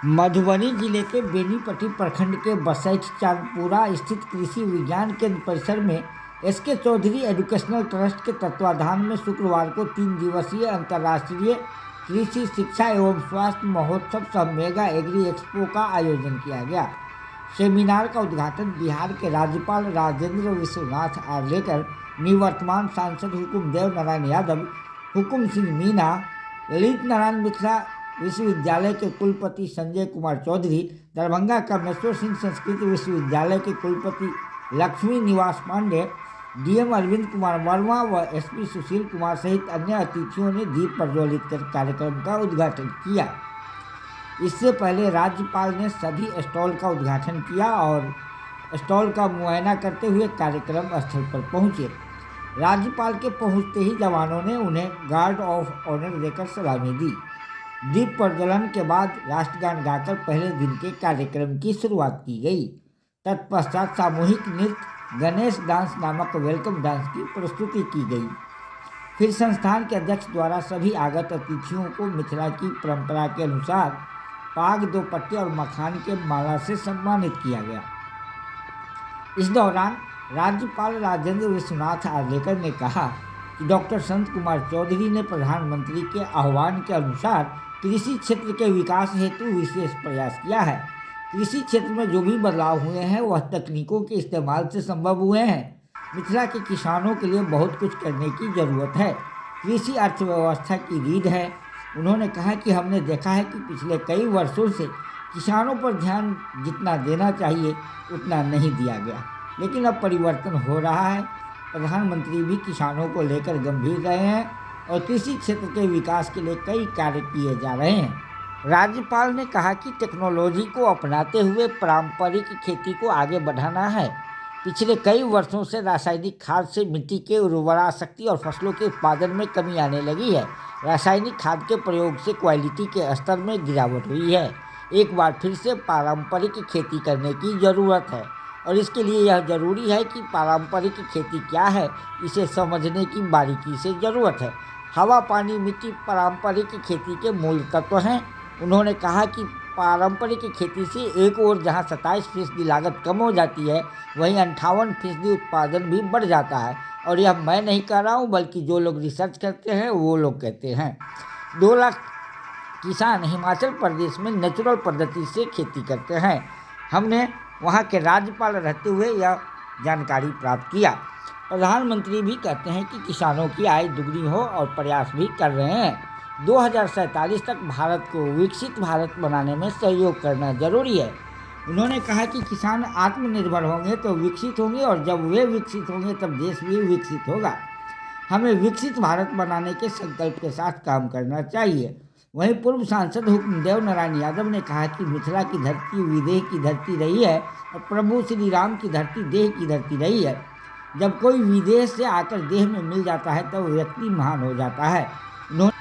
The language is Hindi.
मधुबनी जिले के बेनीपट्टी प्रखंड के बसैठ चांदपुरा स्थित कृषि विज्ञान केंद्र परिसर में एसके चौधरी एजुकेशनल ट्रस्ट के तत्वाधान में शुक्रवार को 3 दिवसीय अंतर्राष्ट्रीय कृषि शिक्षा एवं स्वास्थ्य महोत्सव सह मेगा एग्री एक्सपो का आयोजन किया गया। सेमिनार का उद्घाटन बिहार के राज्यपाल राजेंद्र विश्वनाथ आर्लेकर, निवर्तमान सांसद हुकुमदेव नारायण यादव, हुकुम सिंह मीना, ललित नारायण मिथिला विश्वविद्यालय के कुलपति संजय कुमार चौधरी, दरभंगा कामेश्वर सिंह संस्कृत विश्वविद्यालय के कुलपति लक्ष्मी निवास पांडे, डीएम अरविंद कुमार वर्मा व एसपी सुशील कुमार सहित अन्य अतिथियों ने दीप प्रज्वलित कर कार्यक्रम का उद्घाटन किया। इससे पहले राज्यपाल ने सभी स्टॉल का उद्घाटन किया और स्टॉल का मुआयना करते हुए कार्यक्रम स्थल पर पहुंचे। राज्यपाल के पहुंचते ही जवानों ने उन्हें गार्ड ऑफ ऑनर देकर सलामी दी। दीप प्रज्वलन के बाद राष्ट्रगान गाकर पहले दिन के कार्यक्रम की शुरुआत की गई। तत्पश्चात सामूहिक नृत्य गणेश डांस नामक वेलकम डांस की प्रस्तुति की गई। फिर संस्थान के अध्यक्ष द्वारा सभी आगत अतिथियों को मिथिला की परंपरा के अनुसार पाग, दोपट्टे और मखान के माला से सम्मानित किया गया। इस दौरान राज्यपाल राजेंद्र विश्वनाथ आर्लेकर ने कहा कि डॉक्टर संत कुमार चौधरी ने प्रधानमंत्री के आह्वान के अनुसार कृषि क्षेत्र के विकास हेतु विशेष प्रयास किया है। कृषि क्षेत्र में जो भी बदलाव हुए हैं वह तकनीकों के इस्तेमाल से संभव हुए हैं। मिथिला के किसानों के लिए बहुत कुछ करने की ज़रूरत है। कृषि अर्थव्यवस्था की रीढ़ है। उन्होंने कहा कि हमने देखा है कि पिछले कई वर्षों से किसानों पर ध्यान जितना देना चाहिए उतना नहीं दिया गया, लेकिन अब परिवर्तन हो रहा है। प्रधानमंत्री भी किसानों को लेकर गंभीर रहे हैं और कृषि क्षेत्र के विकास के लिए कई कार्य किए जा रहे हैं। राज्यपाल ने कहा कि टेक्नोलॉजी को अपनाते हुए पारंपरिक खेती को आगे बढ़ाना है। पिछले कई वर्षों से रासायनिक खाद से मिट्टी के उर्वरा शक्ति और फसलों के उत्पादन में कमी आने लगी है। रासायनिक खाद के प्रयोग से क्वालिटी के स्तर में गिरावट हुई है। एक बार फिर से पारंपरिक खेती करने की ज़रूरत है और इसके लिए यह ज़रूरी है कि पारंपरिक खेती क्या है इसे समझने की बारीकी से ज़रूरत है। हवा, पानी, मिट्टी पारंपरिक खेती के मूल तत्व हैं। उन्होंने कहा कि पारंपरिक खेती से एक ओर जहां 27% लागत कम हो जाती है, वहीं 58% उत्पादन भी बढ़ जाता है। और यह मैं नहीं कह रहा हूं, बल्कि जो लोग रिसर्च करते हैं वो लोग कहते हैं। 2 लाख किसान हिमाचल प्रदेश में नेचुरल पद्धति से खेती करते हैं। हमने वहां के राज्यपाल रहते हुए यह जानकारी प्राप्त किया। प्रधानमंत्री भी कहते हैं कि किसानों की आय दुगनी हो और प्रयास भी कर रहे हैं। 2047 तक भारत को विकसित भारत बनाने में सहयोग करना जरूरी है। उन्होंने कहा कि किसान आत्मनिर्भर होंगे तो विकसित होंगे और जब वे विकसित होंगे तब देश भी विकसित होगा। हमें विकसित भारत बनाने के संकल्प के साथ काम करना चाहिए। वहीं पूर्व सांसद हुकुमदेव नारायण यादव ने कहा कि मिथिला की धरती विदेह की धरती रही है और प्रभु श्री राम की धरती देह की धरती रही है। जब कोई विदेश से आकर देह में मिल जाता है तब व्यक्ति महान हो जाता है। उन्होंने